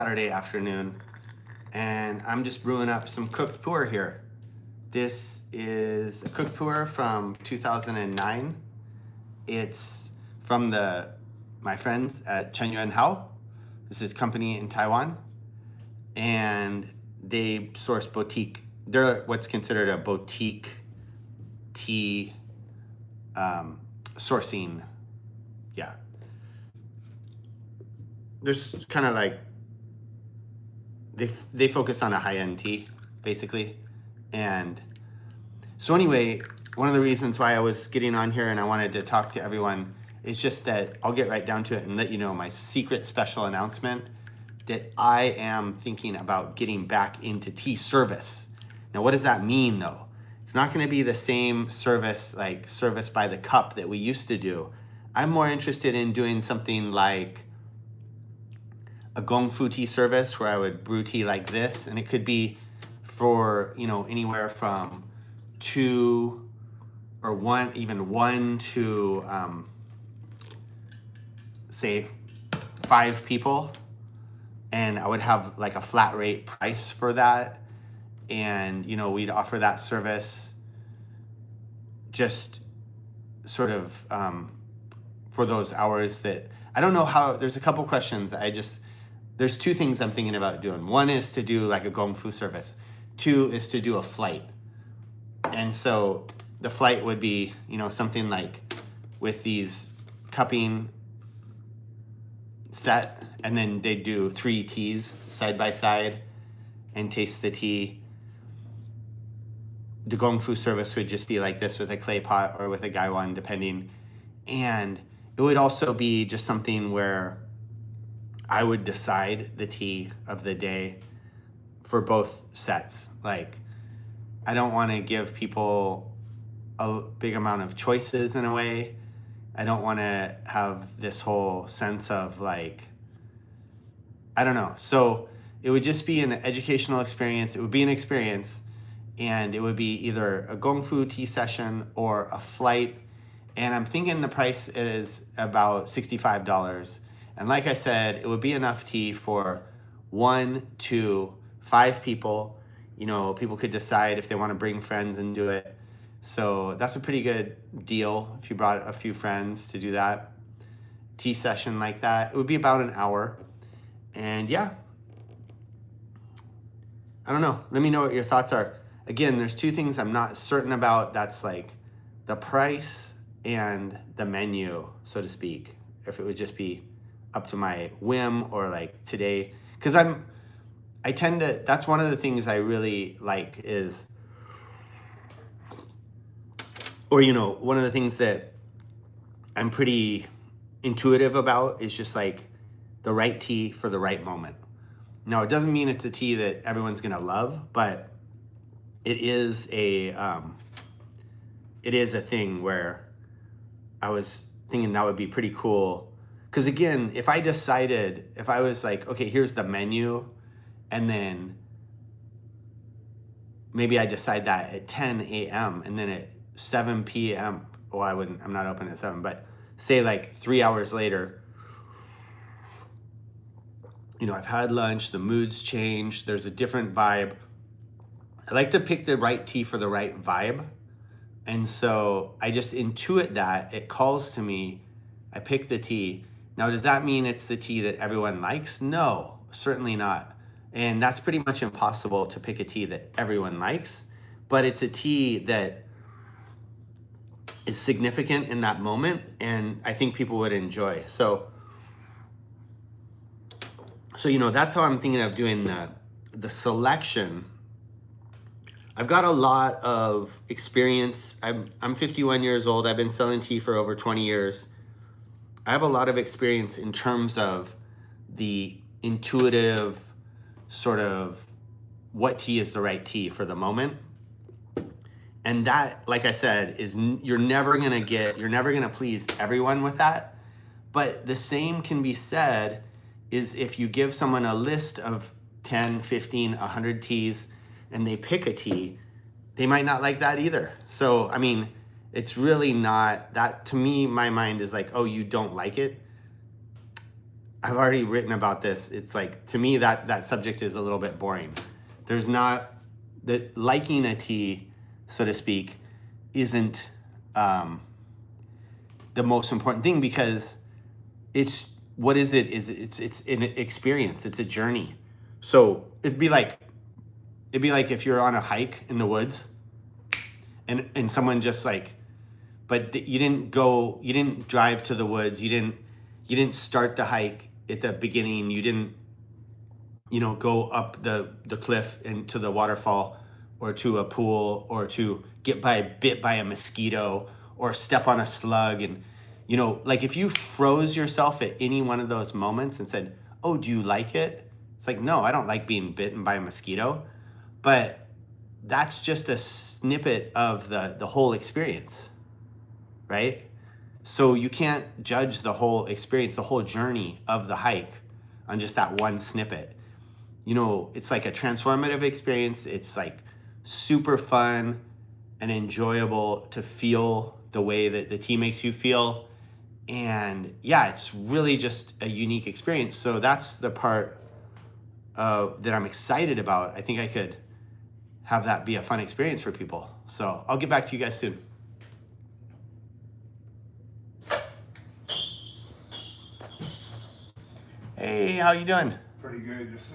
Saturday afternoon, and I'm just brewing up some cooked pu'er here. This is a cooked pu'er from 2009. It's from my friends at Chen Yuan Hao. This is a company in Taiwan, and they source boutique. They're what's considered a boutique tea sourcing. Yeah, there's kind of like they focus on a high-end tea, basically. And so anyway, one of the reasons why I was getting on here and I wanted to talk to everyone is just that I'll get right down to it and let you know my secret special announcement that I am thinking about getting back into tea service. Now, what does that mean though? It's not going to be the same service, like service by the cup that we used to do. I'm more interested in doing something like a gong fu tea service where I would brew tea like this, and it could be for, anywhere from 2 or 1, even 1 to say 5 people, and I would have like a flat rate price for that, and we'd offer that service just sort of for those hours that I don't know how. There's a couple questions there's 2 things I'm thinking about doing. One is to do like a gong fu service. 2 is to do a flight. And so the flight would be, something like with these cupping set, and then they do 3 teas side by side and taste the tea. The gong fu service would just be like this with a clay pot or with a gaiwan, depending. And it would also be just something where I would decide the tea of the day for both sets. Like, I don't want to give people a big amount of choices in a way. I don't want to have this whole sense of like, I don't know. So it would just be an educational experience. It would be an experience, and it would be either a gong fu tea session or a flight. And I'm thinking the price is about $65. And like I said, it would be enough tea for 1 to 5 people. People could decide if they want to bring friends and do it. So that's a pretty good deal if you brought a few friends to do that tea session like that. It would be about an hour. And yeah, I don't know. Let me know what your thoughts are. Again, there's 2 things I'm not certain about. That's like the price and the menu, so to speak. If it would just be up to my whim, or like today, because I tend to, that's one of the things I really like is, or one of the things that I'm pretty intuitive about is just like the right tea for the right moment. Now, it doesn't mean it's a tea that everyone's gonna love, but it is a thing where I was thinking that would be pretty cool. Because again, if I was like, okay, here's the menu, and then maybe I decide that at 10 a.m. and then at 7 p.m., well, I'm not open at 7, but say like 3 hours later, I've had lunch, the mood's changed, there's a different vibe. I like to pick the right tea for the right vibe. And so I just intuit that, it calls to me, I pick the tea. Now, does that mean it's the tea that everyone likes? No, certainly not. And that's pretty much impossible to pick a tea that everyone likes, but it's a tea that is significant in that moment, and I think people would enjoy. So that's how I'm thinking of doing the selection. I've got a lot of experience. I'm 51 years old. I've been selling tea for over 20 years. I have a lot of experience in terms of the intuitive sort of what tea is the right tea for the moment. And that, like I said, is you're never gonna please everyone with that. But the same can be said is if you give someone a list of 10, 15, 100 teas and they pick a tea, they might not like that either. So, I mean, it's really not that, to me, my mind is like, oh, you don't like it. I've already written about this. It's like, to me, that subject is a little bit boring. There's not, the liking a tea, so to speak, isn't the most important thing, because it's, what is it? Is it's an experience. It's a journey. So it'd be like if you're on a hike in the woods and someone just like, but you didn't drive to the woods. You didn't start the hike at the beginning. You didn't, go up the cliff into the waterfall or to a pool or to get bit by a mosquito or step on a slug. And, like if you froze yourself at any one of those moments and said, oh, do you like it? It's like, no, I don't like being bitten by a mosquito. But that's just a snippet of the whole experience, right? So you can't judge the whole experience, the whole journey of the hike on just that one snippet. It's like a transformative experience. It's like super fun and enjoyable to feel the way that the tea makes you feel. And yeah, it's really just a unique experience. So that's the part that I'm excited about. I think I could have that be a fun experience for people. So I'll get back to you guys soon. Hey, how you doing? Pretty good yourself.